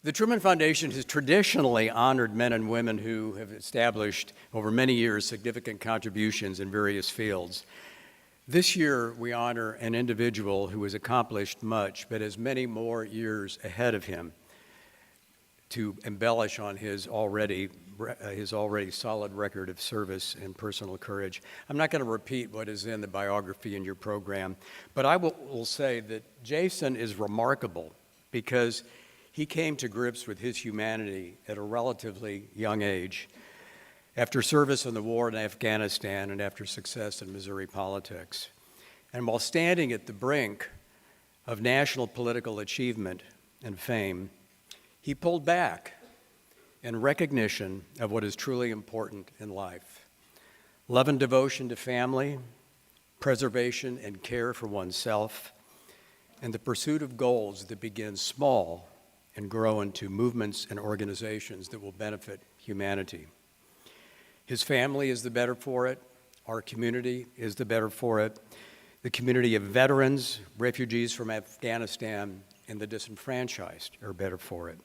The Truman Foundation has traditionally honored men and women who have established over many years significant contributions in various fields. This year, we honor an individual who has accomplished much, but has many more years ahead of him to embellish on his already solid record of service and personal courage. I'm not going to repeat what is in the biography in your program, but I will say that Jason is remarkable because he came to grips with his humanity at a relatively young age, after service in the war in Afghanistan and after success in Missouri politics. And while standing at the brink of national political achievement and fame, he pulled back in recognition of what is truly important in life: love and devotion to family, preservation and care for oneself, and the pursuit of goals that begin small and grow into movements and organizations that will benefit humanity. His family is the better for it. Our community is the better for it. The community of veterans, refugees from Afghanistan, and the disenfranchised are better for it.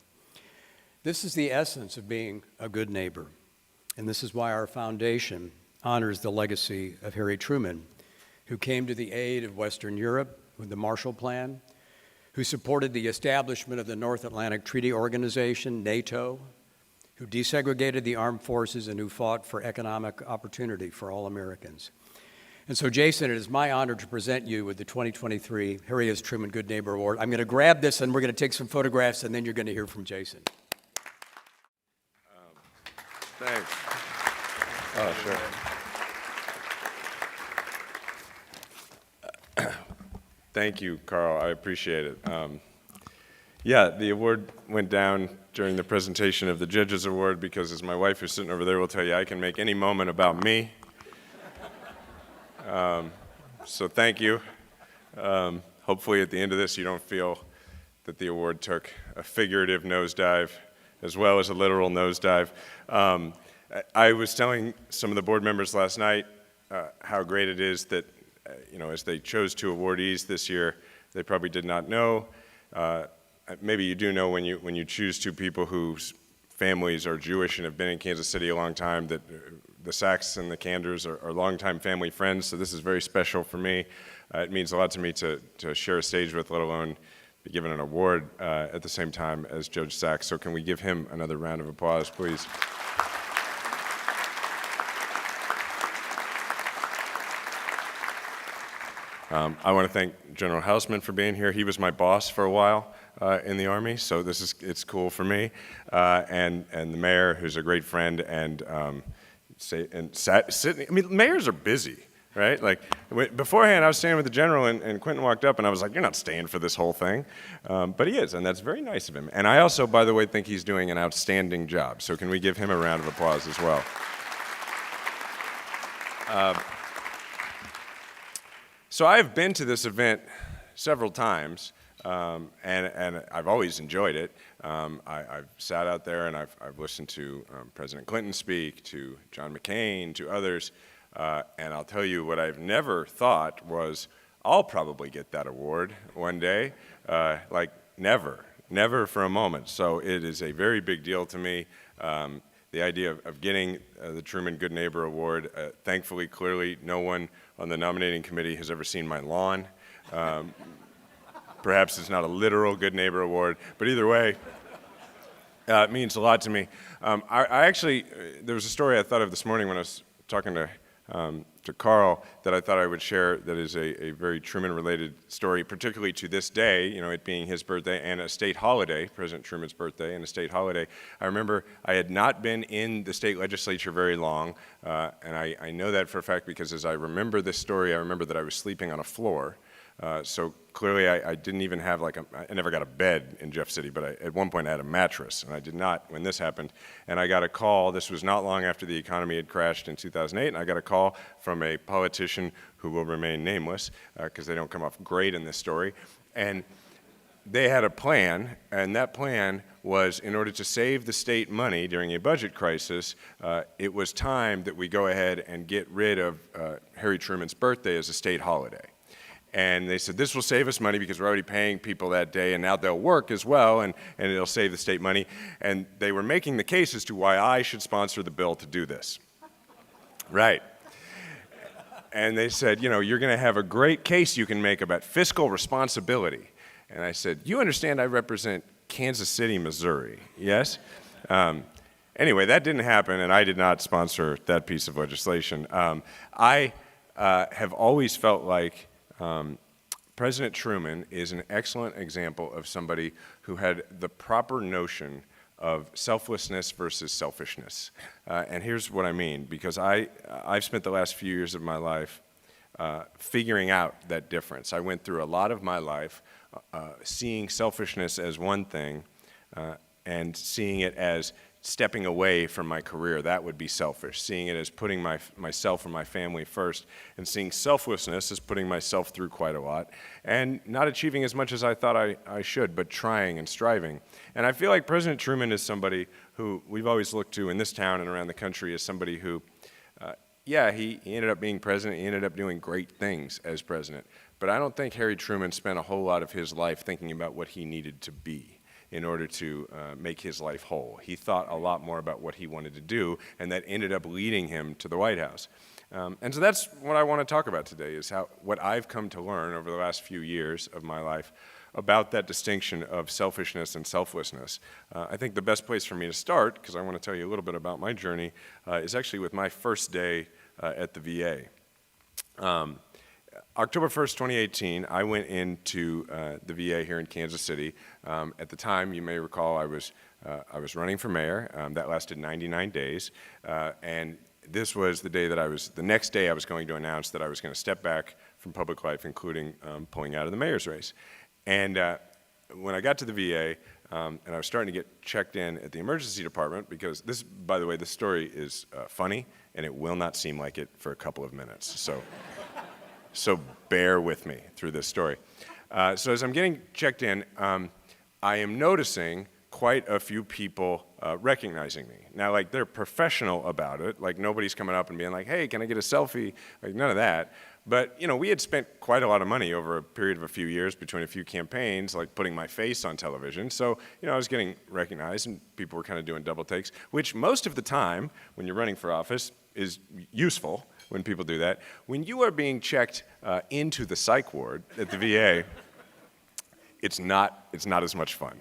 This is the essence of being a good neighbor, and this is why our foundation honors the legacy of Harry Truman, who came to the aid of Western Europe with the Marshall Plan, who supported the establishment of the North Atlantic Treaty Organization, NATO, who desegregated the armed forces, and who fought for economic opportunity for all Americans. And so, Jason, it is my honor to present you with the 2023 Harry S. Truman Good Neighbor Award. I'm going to grab this, and we're going to take some photographs, and then you're going to hear from Jason. Thanks. Oh, sure. Thank you, Carl. I appreciate it. Yeah, the award went down during the presentation of the Judges Award because, as my wife who's sitting over there will tell you, I can make any moment about me. So thank you. Hopefully at the end of this you don't feel that the award took a figurative nosedive as well as a literal nosedive. I was telling some of the board members last night how great it is that as they chose two awardees this year, they probably did not know. Maybe you do know when you choose two people whose families are Jewish and have been in Kansas City a long time, that the Sachs and the Kanders are longtime family friends, so this is very special for me. It means a lot to me to share a stage with, let alone be given an award at the same time as Judge Sachs. So can we give him another round of applause, please? I want to thank General Hausman for being here. He was my boss for a while in the Army, so it's cool for me. And the mayor, who's a great friend, and mayors are busy, right? Like beforehand, I was staying with the general, and Quentin walked up, and I was like, "You're not staying for this whole thing," but he is, and that's very nice of him. And I also, by the way, think he's doing an outstanding job. So can we give him a round of applause as well? So I've been to this event several times, and I've always enjoyed it. I've sat out there and I've listened to President Clinton speak, to John McCain, to others, and I'll tell you what I've never thought was I'll probably get that award one day. Like never for a moment. So it is a very big deal to me. The idea of getting the Truman Good Neighbor Award, thankfully, clearly, no one on the nominating committee has ever seen my lawn. Perhaps it's not a literal Good Neighbor Award, but either way, it means a lot to me. I actually, there was a story I thought of this morning when I was talking to Carl that I thought I would share that is a very Truman-related story, particularly to this day, it being his birthday and a state holiday, President Truman's birthday and a state holiday. I remember I had not been in the state legislature very long, and I know that for a fact because as I remember this story, I remember that I was sleeping on a floor. So clearly I didn't even have I never got a bed in Jeff City, but at one point I had a mattress, and I did not when this happened. And I got a call, this was not long after the economy had crashed in 2008, and I got a call from a politician who will remain nameless, because they don't come off great in this story. And they had a plan, and that plan was in order to save the state money during a budget crisis, it was time that we go ahead and get rid of Harry Truman's birthday as a state holiday. And they said, this will save us money because we're already paying people that day, and now they'll work as well, and it'll save the state money. And they were making the case as to why I should sponsor the bill to do this. Right. And they said, you know, you're going to have a great case you can make about fiscal responsibility. And I said, you understand I represent Kansas City, Missouri, yes? Anyway, that didn't happen, and I did not sponsor that piece of legislation. I have always felt like President Truman is an excellent example of somebody who had the proper notion of selflessness versus selfishness. And here's what I mean, because I've spent the last few years of my life figuring out that difference. I went through a lot of my life seeing selfishness as one thing and seeing it as stepping away from my career. That would be selfish. Seeing it as putting myself or my family first, and seeing selflessness as putting myself through quite a lot, and not achieving as much as I thought I should, but trying and striving. And I feel like President Truman is somebody who we've always looked to in this town and around the country as somebody who, yeah, he ended up being president, he ended up doing great things as president, but I don't think Harry Truman spent a whole lot of his life thinking about what he needed to be in order to make his life whole. He thought a lot more about what he wanted to do, and that ended up leading him to the White House. And so that's what I want to talk about today, is what I've come to learn over the last few years of my life about that distinction of selfishness and selflessness. I think the best place for me to start, because I want to tell you a little bit about my journey, is actually with my first day at the VA. October 1st, 2018, I went into the VA here in Kansas City. At the time, you may recall, I was running for mayor. That lasted 99 days. And this was the day that the next day I was going to announce that I was going to step back from public life, including pulling out of the mayor's race. And when I got to the VA, and I was starting to get checked in at the emergency department, because this, by the way, this story is funny, and it will not seem like it for a couple of minutes. So bear with me through this story. So as I'm getting checked in, I am noticing quite a few people recognizing me. Now, like, they're professional about it. Like, nobody's coming up and being like, hey, can I get a selfie? Like, none of that. But, you know, we had spent quite a lot of money over a period of a few years between a few campaigns, like putting my face on television. So, you know, I was getting recognized, and people were kind of doing double takes, which most of the time, when you're running for office, is useful when people do that. When you are being checked into the psych ward at the VA, it's not as much fun.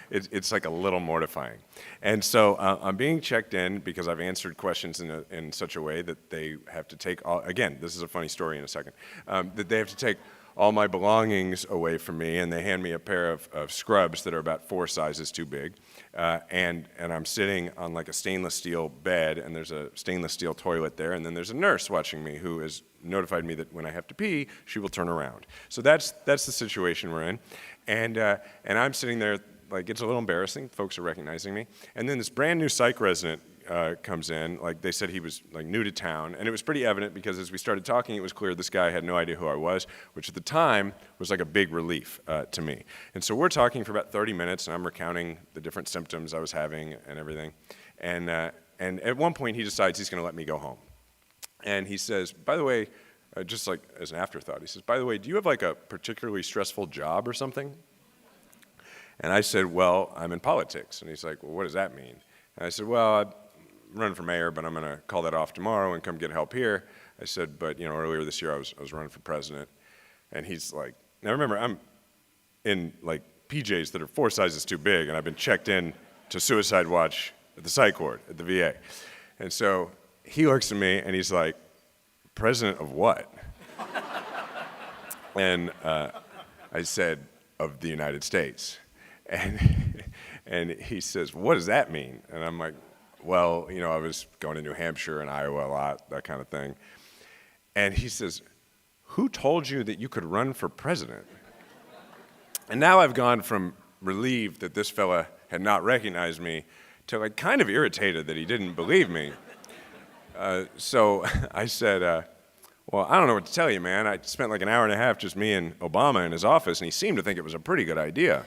It's like a little mortifying. And so I'm being checked in because I've answered questions in such a way that they have to take again, this is a funny story in a second, that they have to take all my belongings away from me, and they hand me a pair of scrubs that are about 4 sizes too big. And I'm sitting on like a stainless steel bed, and there's a stainless steel toilet there, and then there's a nurse watching me who has notified me that when I have to pee, she will turn around. So that's the situation we're in. And I'm sitting there, like, it's a little embarrassing. Folks are recognizing me. And then this brand new psych resident comes in. Like, they said he was like new to town, and it was pretty evident because as we started talking, it was clear this guy had no idea who I was, which at the time was like a big relief to me. And so we're talking for about 30 minutes, and I'm recounting the different symptoms I was having and everything. And at one point, he decides he's going to let me go home. And he says, by the way, just like as an afterthought, he says, by the way, do you have like a particularly stressful job or something? And I said, well, I'm in politics. And he's like, well, what does that mean? And I said, well, I'm running for mayor, but I'm going to call that off tomorrow and come get help here. I said, but, you know, earlier this year I was running for president. And he's like, now remember, I'm in like PJs that are 4 sizes too big, and I've been checked in to suicide watch at the psych ward at the VA. And so he looks at me and he's like, president of what? And I said, of the United States. And he says, what does that mean? And I'm like, well, you know, I was going to New Hampshire and Iowa a lot, that kind of thing. And he says, who told you that you could run for president? And now I've gone from relieved that this fella had not recognized me to like kind of irritated that he didn't believe me. So I said, well, I don't know what to tell you, man. I spent like an hour and a half just me and Obama in his office, and he seemed to think it was a pretty good idea.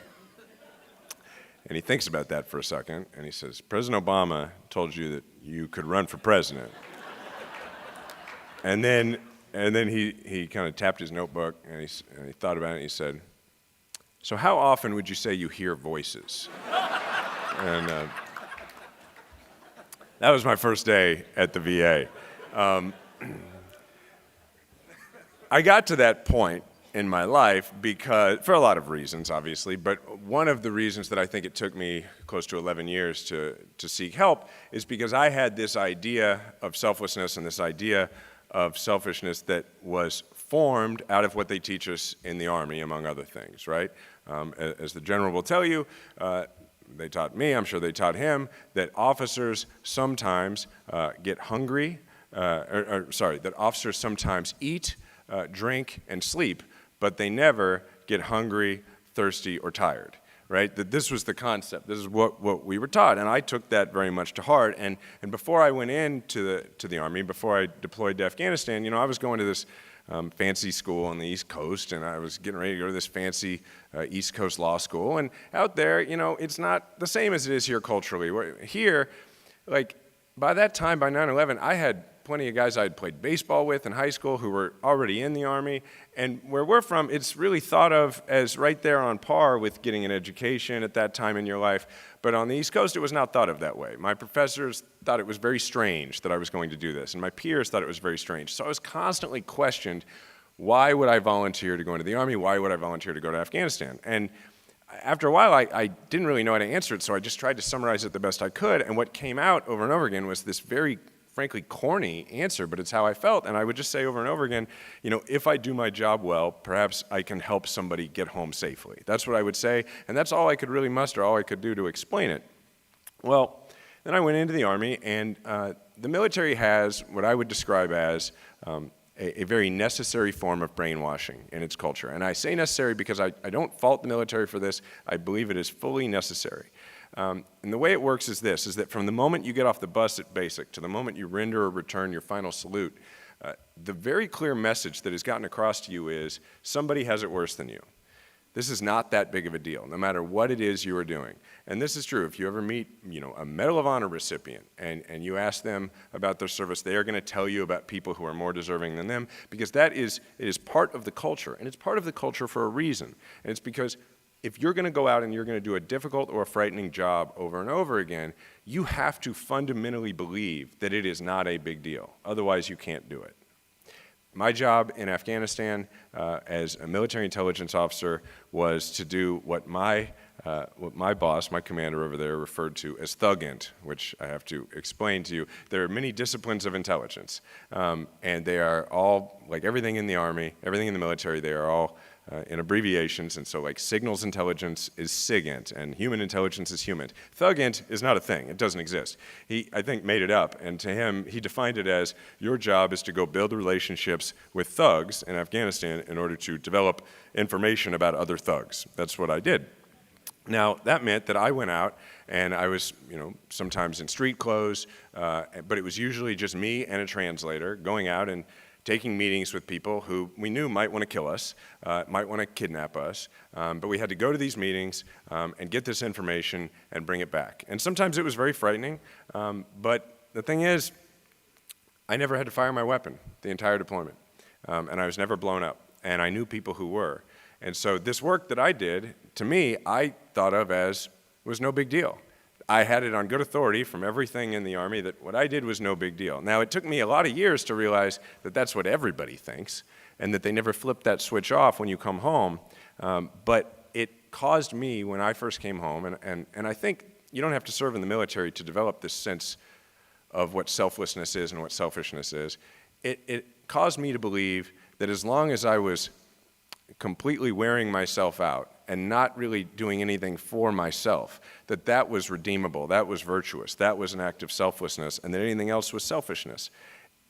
And he thinks about that for a second, and he says, President Obama told you that you could run for president. And then And then he kind of tapped his notebook, and he thought about it, and he said, "So how often would you say you hear voices?" And that was my first day at the VA. I got to that point in my life because, for a lot of reasons, obviously, but one of the reasons that I think it took me close to 11 years to seek help is because I had this idea of selflessness and this idea of selfishness that was formed out of what they teach us in the Army, among other things, right? As the general will tell you, they taught me, I'm sure they taught him, that officers sometimes get hungry, that officers sometimes eat, drink, and sleep, but they never get hungry, thirsty, or tired, right? That this was the concept. This is what we were taught, and I took that very much to heart. And before I went into the Army, before I deployed to Afghanistan, I was going to this fancy school on the East Coast, and I was getting ready to go to this fancy East Coast law school. And out there, it's not the same as it is here culturally. Here, like, by that time, by 9/11, I had plenty of guys I had played baseball with in high school who were already in the Army. And where we're from, it's really thought of as right there on par with getting an education at that time in your life. But on the East Coast, it was not thought of that way. My professors thought it was very strange that I was going to do this, and my peers thought it was very strange. So I was constantly questioned, why would I volunteer to go into the Army? Why would I volunteer to go to Afghanistan? And after a while, I didn't really know how to answer it, so I just tried to summarize it the best I could. And what came out over and over again was this very, frankly, corny answer, but it's how I felt. And I would just say over and over again, if I do my job well, perhaps I can help somebody get home safely. That's what I would say, and that's all I could really muster, all I could do to explain it. Well, then I went into the Army, and the military has what I would describe as a very necessary form of brainwashing in its culture. And I say necessary because I don't fault the military for this. I believe it is fully necessary. And the way it works is this, is that from the moment you get off the bus at basic to the moment you render or return your final salute, the very clear message that has gotten across to you is somebody has it worse than you. This is not that big of a deal, no matter what it is you are doing. And this is true. If you ever meet, a Medal of Honor recipient and you ask them about their service, they are going to tell you about people who are more deserving than them, because it is part of the culture, and it's part of the culture for a reason. And it's because if you're going to go out and you're going to do a difficult or a frightening job over and over again, you have to fundamentally believe that it is not a big deal. Otherwise, you can't do it. My job in Afghanistan as a military intelligence officer was to do what my boss, my commander over there, referred to as thugint, which I have to explain to you. There are many disciplines of intelligence, and they are all, like everything in the Army, everything in the military, they are all in abbreviations, and so like signals intelligence is SIGINT, and human intelligence is HUMINT. Thugint is not a thing. It doesn't exist. He, I think, made it up, and to him, he defined it as your job is to go build relationships with thugs in Afghanistan in order to develop information about other thugs. That's what I did. Now, that meant that I went out, and I was, sometimes in street clothes, but it was usually just me and a translator going out and taking meetings with people who we knew might want to kill us, might want to kidnap us, but we had to go to these meetings and get this information and bring it back. And sometimes it was very frightening, but the thing is, I never had to fire my weapon the entire deployment, and I was never blown up, and I knew people who were. And so this work that I did, to me, I thought of as was no big deal. I had it on good authority from everything in the Army that what I did was no big deal. Now, it took me a lot of years to realize that that's what everybody thinks and that they never flip that switch off when you come home. But it caused me, when I first came home, and I think you don't have to serve in the military to develop this sense of what selflessness is and what selfishness is. It caused me to believe that as long as I was completely wearing myself out and not really doing anything for myself, that was redeemable, that was virtuous, that was an act of selflessness, and that anything else was selfishness.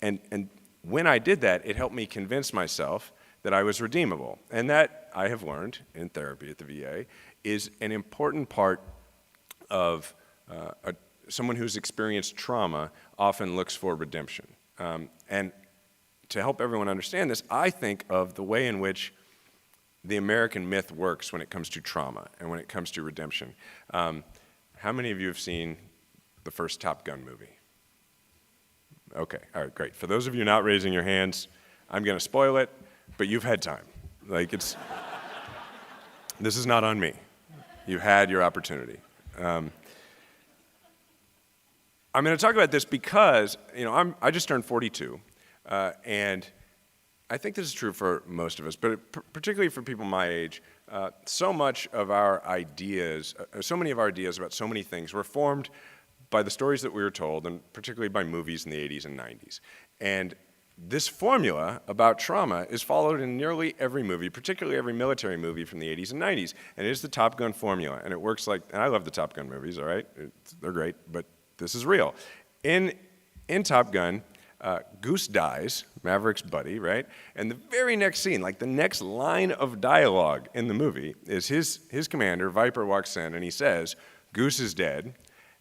And when I did that, it helped me convince myself that I was redeemable. And that, I have learned in therapy at the VA, is an important part of someone who's experienced trauma often looks for redemption. And to help everyone understand this, I think of the way in which the American myth works when it comes to trauma and when it comes to redemption. How many of you have seen the first Top Gun movie? Okay, all right, great. For those of you not raising your hands, I'm going to spoil it, but you've had time. Like, this is not on me. You've had your opportunity. I'm going to talk about this because, I just turned 42, and I think this is true for most of us, but particularly for people my age. So many of our ideas about so many things were formed by the stories that we were told, and particularly by movies in the 80s and 90s. And this formula about trauma is followed in nearly every movie, particularly every military movie from the 80s and 90s. And it is the Top Gun formula. And it works and I love the Top Gun movies, all right? They're great, but this is real. In Top Gun, Goose dies, Maverick's buddy, right? And the very next scene, like the next line of dialogue in the movie, is his commander, Viper, walks in and he says, Goose is dead.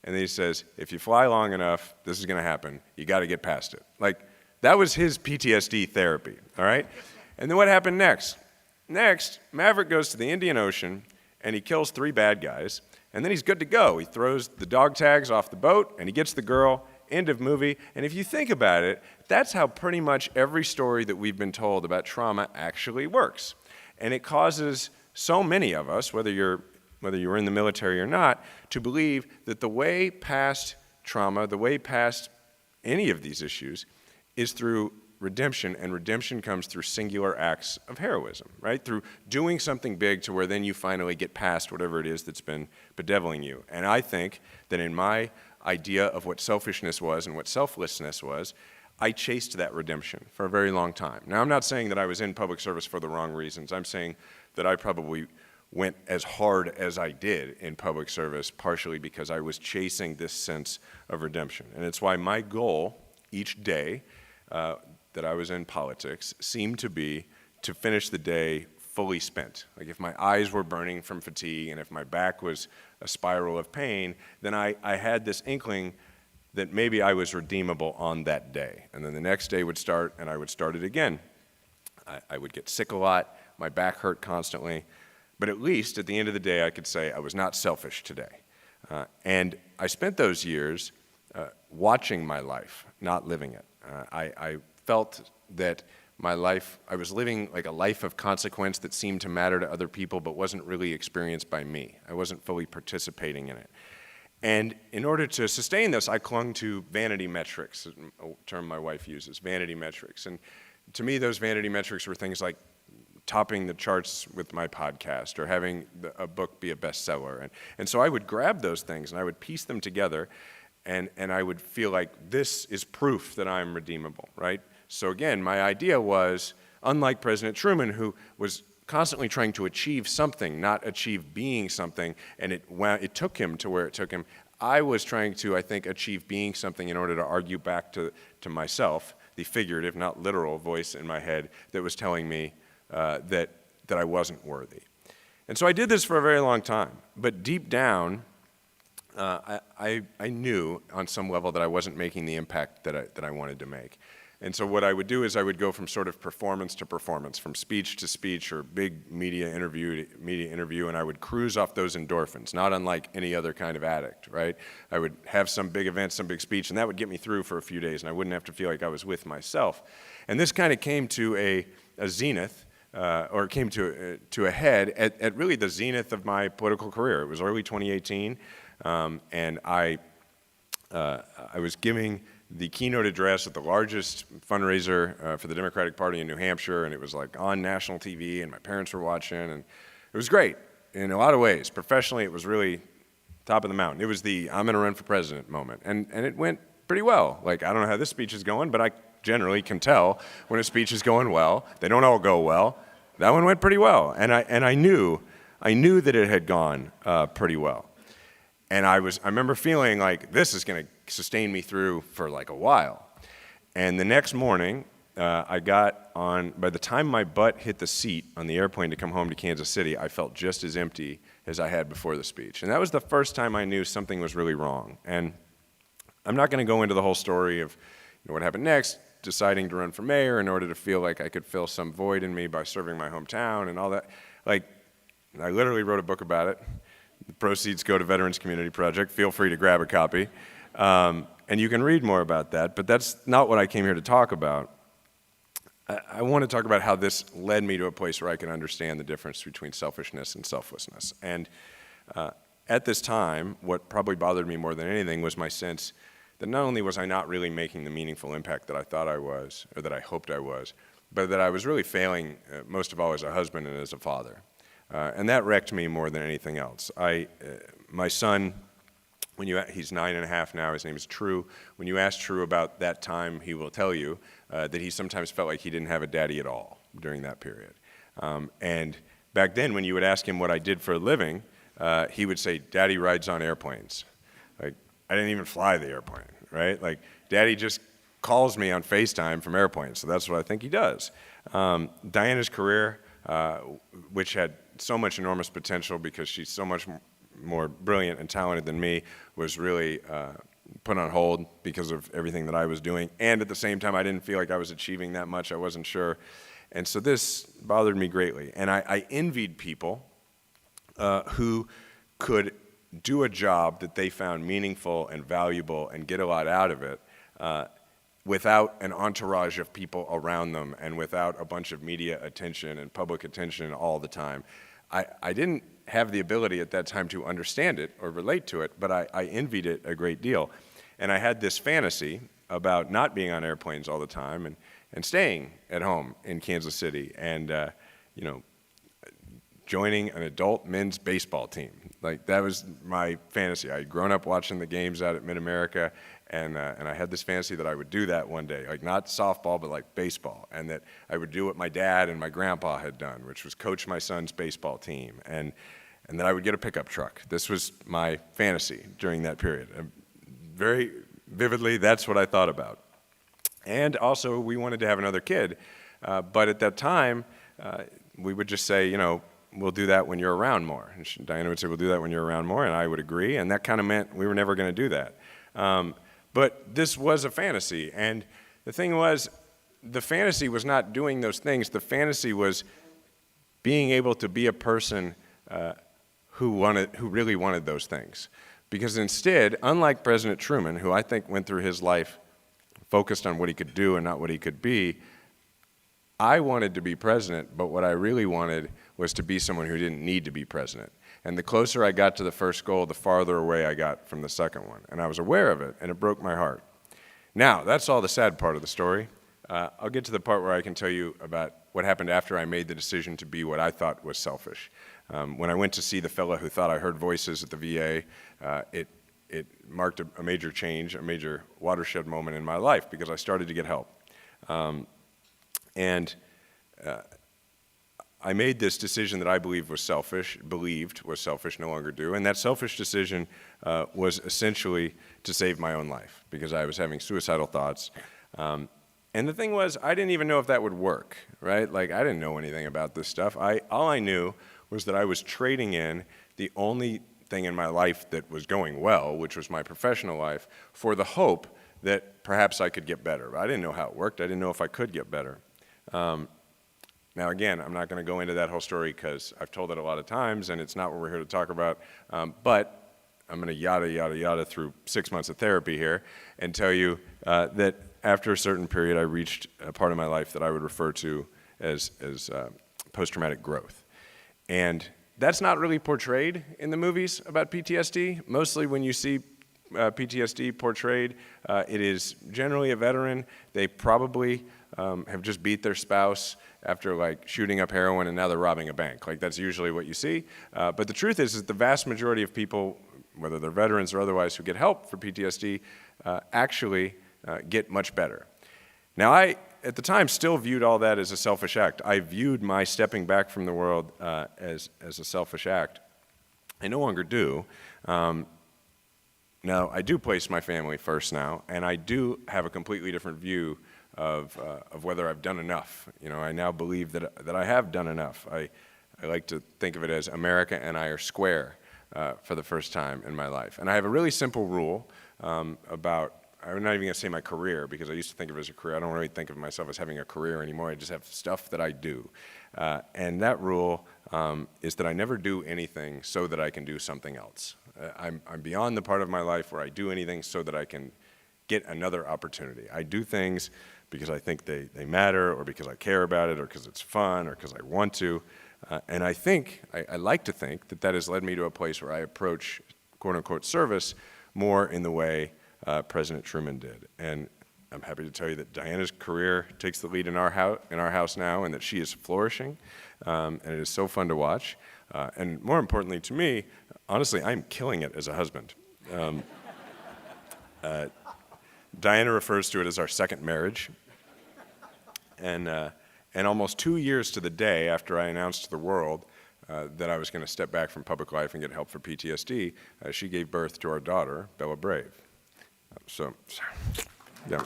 And then he says, if you fly long enough, this is going to happen. You got to get past it. Like, that was his PTSD therapy, all right? And then what happened next? Next, Maverick goes to the Indian Ocean and he kills 3 bad guys. And then he's good to go. He throws the dog tags off the boat and he gets the girl. End of movie. And if you think about it, that's how pretty much every story that we've been told about trauma actually works. And it causes so many of us, whether you're in the military or not, to believe that the way past trauma, the way past any of these issues, is through redemption, and redemption comes through singular acts of heroism, right? Through doing something big to where then you finally get past whatever it is that's been bedeviling you. And I think that in my idea of what selfishness was and what selflessness was, I chased that redemption for a very long time. Now, I'm not saying that I was in public service for the wrong reasons. I'm saying that I probably went as hard as I did in public service, partially because I was chasing this sense of redemption. And it's why my goal each day that I was in politics seemed to be to finish the day fully spent. Like, if my eyes were burning from fatigue and if my back was a spiral of pain, then I had this inkling that maybe I was redeemable on that day. And then the next day would start and I would start it again. I would get sick a lot, my back hurt constantly, but at least at the end of the day I could say I was not selfish today. And I spent those years watching my life, not living it. I felt that my life, I was living like a life of consequence that seemed to matter to other people but wasn't really experienced by me. I wasn't fully participating in it. And in order to sustain this, I clung to vanity metrics, a term my wife uses, vanity metrics. And to me, those vanity metrics were things like topping the charts with my podcast or having a book be a bestseller. And so I would grab those things and I would piece them together and I would feel like this is proof that I'm redeemable, right? So again, my idea was, unlike President Truman, who was constantly trying to achieve something, not achieve being something, and it took him to where it took him, I was trying to, I think, achieve being something in order to argue back to myself, the figurative, not literal voice in my head that was telling me that I wasn't worthy. And so I did this for a very long time, but deep down, I knew on some level that I wasn't making the impact that I wanted to make. And so what I would do is I would go from sort of performance to performance, from speech to speech or big media interview to media interview, and I would cruise off those endorphins, not unlike any other kind of addict, right? I would have some big event, some big speech, and that would get me through for a few days, and I wouldn't have to feel like I was with myself. And this kind of came to a zenith, or came to a head at really the zenith of my political career. It was early 2018, and I was giving the keynote address at the largest fundraiser for the Democratic Party in New Hampshire, and it was like on national TV, and my parents were watching, and it was great in a lot of ways. Professionally, it was really top of the mountain. It was the I'm going to run for president moment, and it went pretty well. Like, I don't know how this speech is going, but I generally can tell when a speech is going well. They don't all go well. That one went pretty well, and I knew that it had gone pretty well. And I remember feeling like this is going to sustain me through for like a while. And the next morning, I got on, by the time my butt hit the seat on the airplane to come home to Kansas City, I felt just as empty as I had before the speech. And that was the first time I knew something was really wrong. And I'm not going to go into the whole story of what happened next, deciding to run for mayor in order to feel like I could fill some void in me by serving my hometown and all that. Like, I literally wrote a book about it. The proceeds go to Veterans Community Project. Feel free to grab a copy. And you can read more about that, but that's not what I came here to talk about. I want to talk about how this led me to a place where I can understand the difference between selfishness and selflessness. And at this time, what probably bothered me more than anything was my sense that not only was I not really making the meaningful impact that I thought I was, or that I hoped I was, but that I was really failing, most of all, as a husband and as a father. And that wrecked me more than anything else. My son, he's 9.5 now, his name is True. When you ask True about that time, he will tell you that he sometimes felt like he didn't have a daddy at all during that period. And back then, when you would ask him what I did for a living, he would say, "Daddy rides on airplanes." Like, I didn't even fly the airplane, right? Like, Daddy just calls me on FaceTime from airplanes, so that's what I think he does. Diana's career, which had so much enormous potential because she's so much more brilliant and talented than me, was really put on hold because of everything that I was doing. And at the same time, I didn't feel like I was achieving that much. I wasn't sure. And so this bothered me greatly. And I envied people who could do a job that they found meaningful and valuable and get a lot out of it without an entourage of people around them and without a bunch of media attention and public attention all the time. I didn't have the ability at that time to understand it or relate to it, but I envied it a great deal. And I had this fantasy about not being on airplanes all the time and staying at home in Kansas City and, joining an adult men's baseball team. Like, that was my fantasy. I had grown up watching the games out at Mid-America, and I had this fantasy that I would do that one day, like not softball, but like baseball, and that I would do what my dad and my grandpa had done, which was coach my son's baseball team, and that I would get a pickup truck. This was my fantasy during that period. And very vividly, that's what I thought about. And also, we wanted to have another kid, but at that time, we would just say, we'll do that when you're around more. And Diana would say, we'll do that when you're around more, and I would agree, and that kind of meant we were never going to do that. But this was a fantasy, and the thing was, the fantasy was not doing those things. The fantasy was being able to be a person who really wanted those things. Because instead, unlike President Truman, who I think went through his life focused on what he could do and not what he could be, I wanted to be president, but what I really wanted was to be someone who didn't need to be president. And the closer I got to the first goal, the farther away I got from the second one. And I was aware of it, and it broke my heart. Now, that's all the sad part of the story. I'll get to the part where I can tell you about what happened after I made the decision to be what I thought was selfish. When I went to see the fellow who thought I heard voices at the VA, it marked a major change, a major watershed moment in my life because I started to get help. I made this decision that I believed was selfish, no longer do, and that selfish decision was essentially to save my own life because I was having suicidal thoughts. And the thing was, I didn't even know if that would work, right? Like, I didn't know anything about this stuff. All I knew was that I was trading in the only thing in my life that was going well, which was my professional life, for the hope that perhaps I could get better. I didn't know how it worked. I didn't know if I could get better. Now, again, I'm not going to go into that whole story because I've told it a lot of times, and it's not what we're here to talk about. But I'm going to yada through 6 months of therapy here and tell you that after a certain period, I reached a part of my life that I would refer to as post-traumatic growth. And that's not really portrayed in the movies about PTSD. Mostly when you see PTSD portrayed, it is generally a veteran. They probably have just beat their spouse after like shooting up heroin and now they're robbing a bank. Like, that's usually what you see. But the truth is that the vast majority of people, whether they're veterans or otherwise, who get help for PTSD actually get much better. Now, I, at the time, still viewed all that as a selfish act. I viewed my stepping back from the world as a selfish act. I no longer do. Now, I do place my family first now, and I do have a completely different view of whether I've done enough. I now believe that I have done enough. I like to think of it as America and I are square for the first time in my life. And I have a really simple rule about, I'm not even going to say my career because I used to think of it as a career. I don't really think of myself as having a career anymore. I just have stuff that I do. And that rule is that I never do anything so that I can do something else. I'm beyond the part of my life where I do anything so that I can get another opportunity. I do things because I think they matter, or because I care about it, or because it's fun, or because I want to. And I like to think that that has led me to a place where I approach quote-unquote service more in the way President Truman did. And I'm happy to tell you that Diana's career takes the lead in our house now, and that she is flourishing, and it is so fun to watch. And more importantly to me, honestly, I'm killing it as a husband. Diana refers to it as our second marriage. And almost 2 years to the day after I announced to the world that I was going to step back from public life and get help for PTSD, she gave birth to our daughter, Bella Brave. Yeah.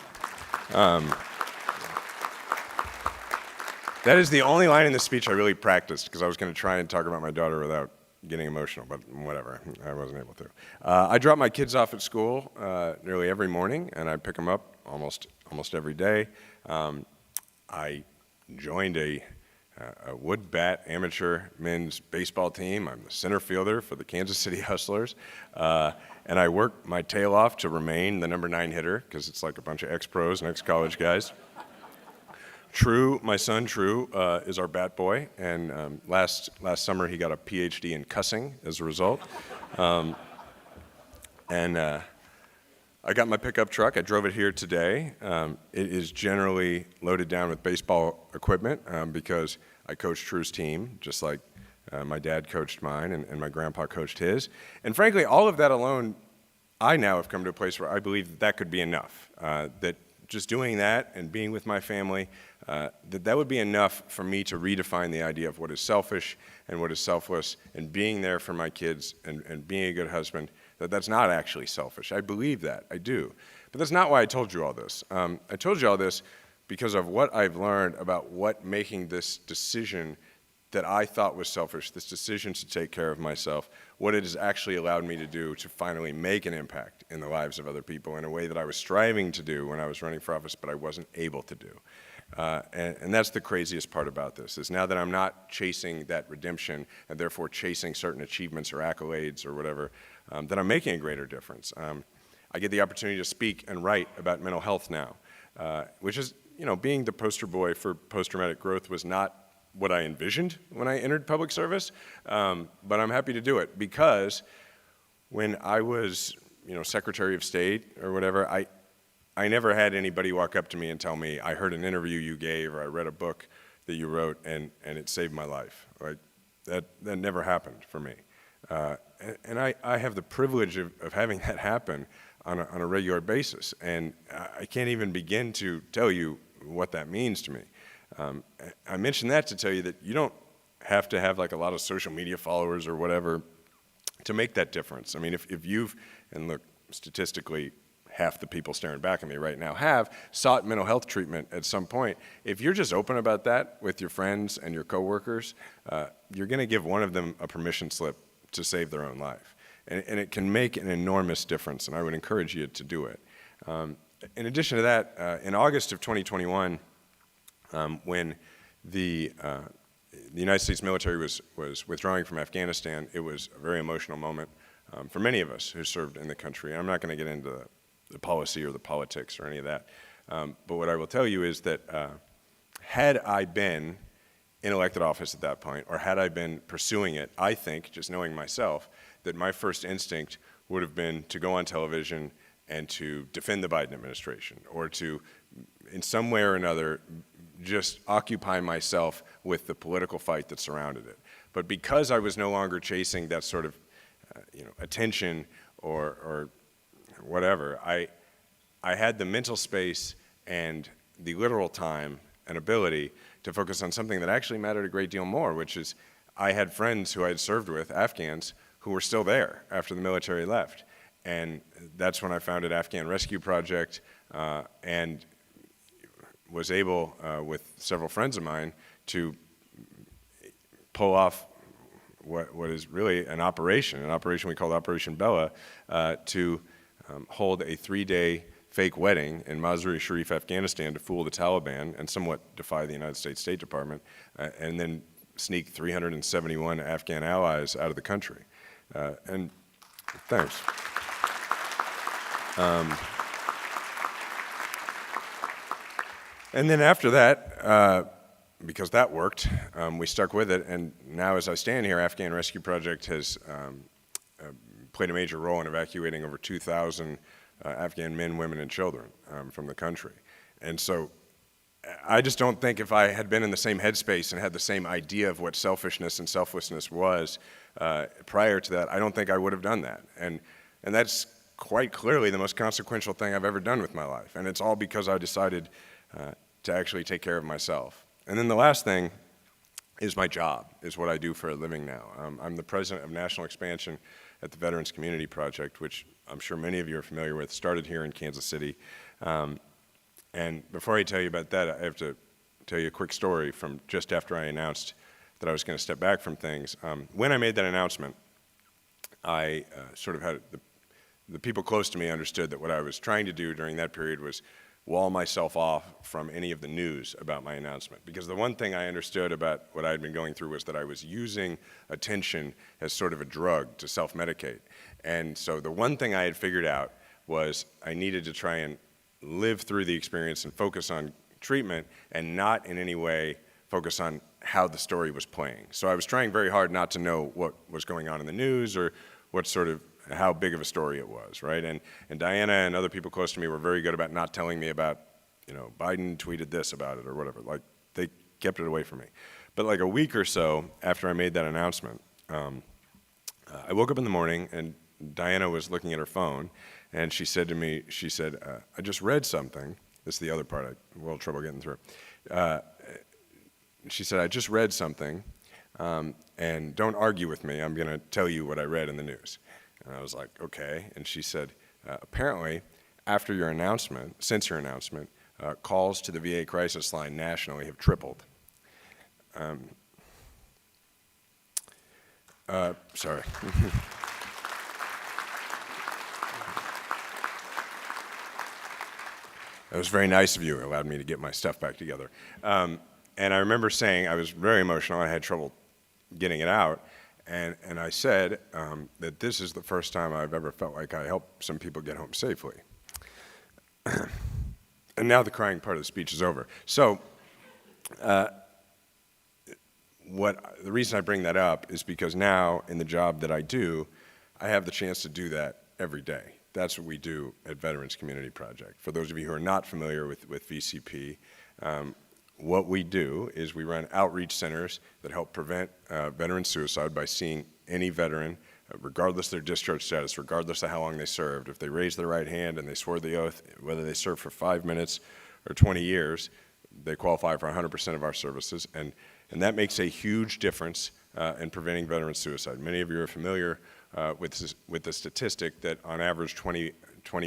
That is the only line in the speech I really practiced, because I was going to try and talk about my daughter without getting emotional, but whatever, I wasn't able to. I drop my kids off at school nearly every morning, and I pick them up almost every day. I joined a wood bat amateur men's baseball team. I'm the center fielder for the Kansas City Hustlers. And I work my tail off to remain the number 9 hitter, because it's like a bunch of ex-pros and ex-college guys. True, my son True, is our bat boy, and last summer he got a PhD in cussing as a result. I got my pickup truck. I drove it here today. It is generally loaded down with baseball equipment because I coach True's team, just like my dad coached mine and my grandpa coached his. And frankly, all of that alone, I now have come to a place where I believe that could be enough, that just doing that and being with my family, that would be enough for me to redefine the idea of what is selfish and what is selfless, and being there for my kids and being a good husband, that's not actually selfish. I believe that, I do. But that's not why I told you all this. I told you all this because of what I've learned about what making this decision that I thought was selfish, this decision to take care of myself, what it has actually allowed me to do to finally make an impact in the lives of other people in a way that I was striving to do when I was running for office, but I wasn't able to do. And that's the craziest part about this, is now that I'm not chasing that redemption and therefore chasing certain achievements or accolades or whatever, that I'm making a greater difference. I get the opportunity to speak and write about mental health now, which is, being the poster boy for post-traumatic growth was not what I envisioned when I entered public service, but I'm happy to do it, because when I was, Secretary of State or whatever, I never had anybody walk up to me and tell me, I heard an interview you gave, or I read a book that you wrote, and it saved my life. Like, that never happened for me. And I have the privilege of having that happen on a regular basis, and I can't even begin to tell you what that means to me. I mention that to tell you that you don't have to have like a lot of social media followers or whatever to make that difference. I mean, if you've, and look, statistically, half the people staring back at me right now have sought mental health treatment at some point. If you're just open about that with your friends and your coworkers, you're going to give one of them a permission slip to save their own life. And it can make an enormous difference, and I would encourage you to do it. In addition to that, in August of 2021, when the United States military was withdrawing from Afghanistan, it was a very emotional moment for many of us who served in the country. I'm not going to get into the policy or the politics or any of that, but what I will tell you is that had I been in elected office at that point, or had I been pursuing it, I think, just knowing myself, that my first instinct would have been to go on television and to defend the Biden administration, or to, in some way or another, just occupy myself with the political fight that surrounded it. But because I was no longer chasing that sort of attention or whatever, I had the mental space and the literal time and ability to focus on something that actually mattered a great deal more, which is I had friends who I had served with, Afghans, who were still there after the military left. And that's when I founded Afghan Rescue Project and was able, with several friends of mine, to pull off what is really an operation we called Operation Bella, to hold a 3-day fake wedding in Mazar-e-Sharif, Afghanistan, to fool the Taliban and somewhat defy the United States State Department, and then sneak 371 Afghan allies out of the country. And thanks. And then after that, because that worked, we stuck with it. And now as I stand here, Afghan Rescue Project has played a major role in evacuating over 2,000 Afghan men, women, and children from the country. And so I just don't think if I had been in the same headspace and had the same idea of what selfishness and selflessness was prior to that, I don't think I would have done that. And that's quite clearly the most consequential thing I've ever done with my life. And it's all because I decided to actually take care of myself. And then the last thing is my job, is what I do for a living now. I'm the president of national expansion at the Veterans Community Project, which I'm sure many of you are familiar with, started here in Kansas City. And before I tell you about that, I have to tell you a quick story from just after I announced that I was going to step back from things. When I made that announcement, I sort of had, the people close to me understood that what I was trying to do during that period was wall myself off from any of the news about my announcement. Because the one thing I understood about what I had been going through was that I was using attention as sort of a drug to self-medicate. And so the one thing I had figured out was I needed to try and live through the experience and focus on treatment and not in any way focus on how the story was playing. So I was trying very hard not to know what was going on in the news or what sort of how big of a story it was, right? And Diana and other people close to me were very good about not telling me about, Biden tweeted this about it or whatever. Like, they kept it away from me. But like a week or so after I made that announcement, I woke up in the morning and Diana was looking at her phone and she said to me, I just read something. This is the other part I have a little trouble getting through. She said, I just read something, and don't argue with me. I'm going to tell you what I read in the news. And I was like, okay. And she said, apparently, after your announcement, since your announcement, calls to the VA crisis line nationally have tripled. Sorry. That was very nice of you. It allowed me to get my stuff back together. And I remember saying, I was very emotional. I had trouble getting it out. And I said that this is the first time I've ever felt like I helped some people get home safely. And now the crying part of the speech is over. So the reason I bring that up is because now in the job that I do, I have the chance to do that every day. That's what we do at Veterans Community Project. For those of you who are not familiar with VCP, what we do is we run outreach centers that help prevent veteran suicide by seeing any veteran, regardless of their discharge status, regardless of how long they served. If they raised their right hand and they swore the oath, whether they served for 5 minutes or 20 years, they qualify for 100% of our services. And that makes a huge difference in preventing veteran suicide. Many of you are familiar with the statistic that on average 20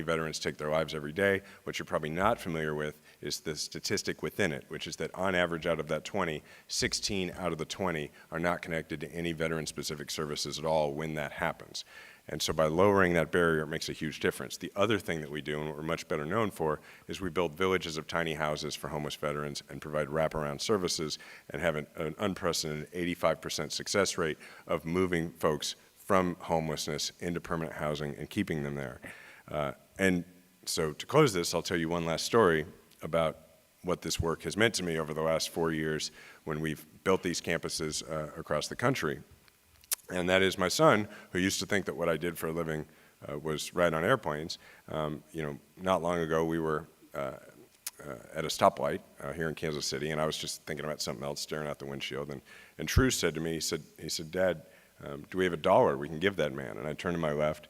veterans take their lives every day. What you're probably not familiar with is the statistic within it, which is that on average out of that 20, 16 out of the 20 are not connected to any veteran-specific services at all when that happens. And so by lowering that barrier, it makes a huge difference. The other thing that we do, and what we're much better known for, is we build villages of tiny houses for homeless veterans and provide wraparound services and have an unprecedented 85% success rate of moving folks from homelessness into permanent housing and keeping them there. And so to close this, I'll tell you one last story about what this work has meant to me over the last 4 years when we've built these campuses across the country. And that is my son, who used to think that what I did for a living was ride on airplanes. Not long ago we were at a stoplight here in Kansas City, and I was just thinking about something else, staring out the windshield. And True said to me, he said, Dad, do we have $1 we can give that man? And I turned to my left,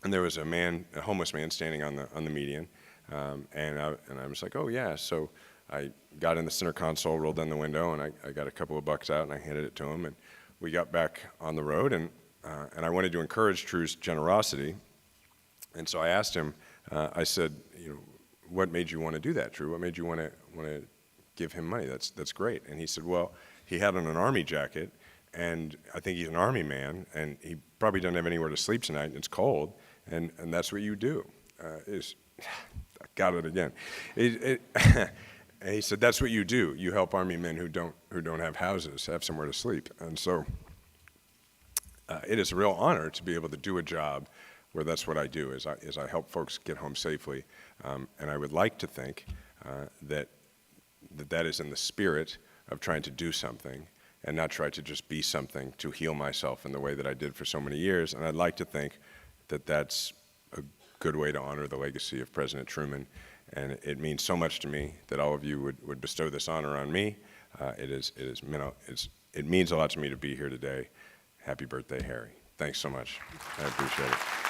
and there was a homeless man standing on the median. And I was like, oh yeah. So I got in the center console, rolled down the window, and I got a couple of bucks out and I handed it to him. And we got back on the road, and I wanted to encourage True's generosity. And so I asked him, I said, what made you want to do that, True? What made you want to give him money? That's great. And he said, well, he had on an Army jacket, and I think he's an Army man, and he probably doesn't have anywhere to sleep tonight, and it's cold, and that's what you do. I got it again. And he said, that's what you do. You help Army men who don't have houses, have somewhere to sleep. And so it is a real honor to be able to do a job where that's what I do, is I help folks get home safely. And I would like to think that that is in the spirit of trying to do something and not try to just be something to heal myself in the way that I did for so many years. And I'd like to think that that's a good way to honor the legacy of President Truman. And it means so much to me that all of you would bestow this honor on me. It means a lot to me to be here today. Happy birthday, Harry. Thanks so much. I appreciate it.